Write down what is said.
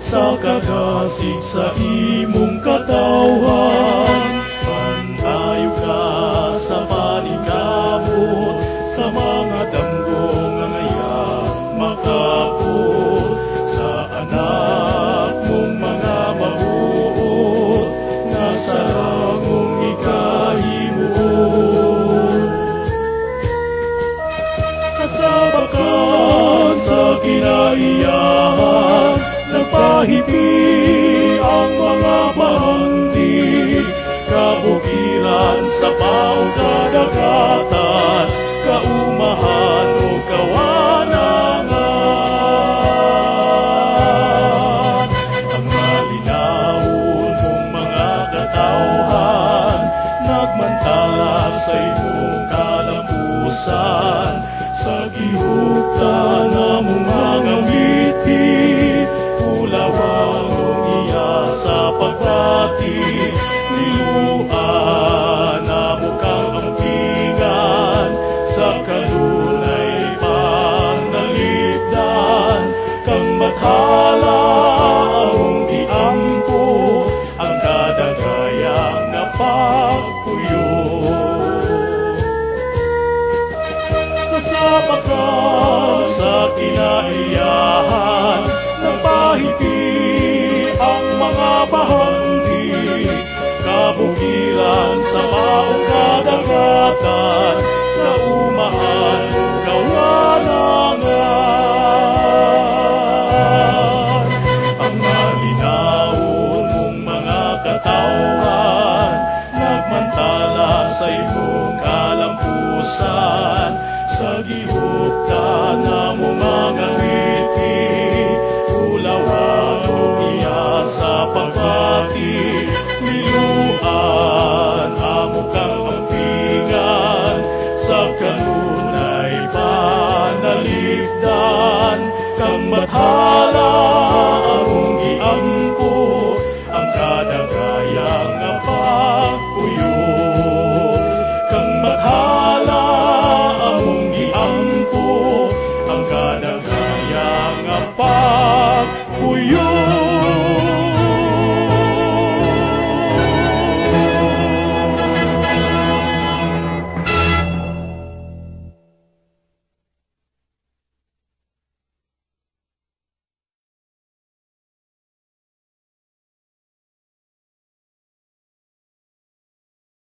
sa kagasig sa imong katawhan. Mantayo ka sa paningkamot, sa mga damgong nga ngaya makapot, sa anak mong mga mabuot, nga sarangong ikahimuot. Sasabakan sa kinaiyahan, nagpahiti ang mga bahandi, kabukiran sa paong kadagatan, kaumahan o kawanangan. Ang malinawon mong mga katawhan, nagmantala sa imong kalampusan, sa gihugtan na mong mga witi, ulawang iya sa pagpati, niluan na mukang ampingan, sa kanunay panalipdan, kang mathala ang giampo, ang kadagayang napagpuyo. Sasama ka sa kinaiyahan, nagpahiti ang mga bahandi, kabukiran sa paong kadagatan, kaumahan o kawanangan. Ang malinawon mong mga katawhan, nagmantala sa imong kalampusan, sa gihugtan na mong mga ngiti, ulawan o iya sa pagpapalala.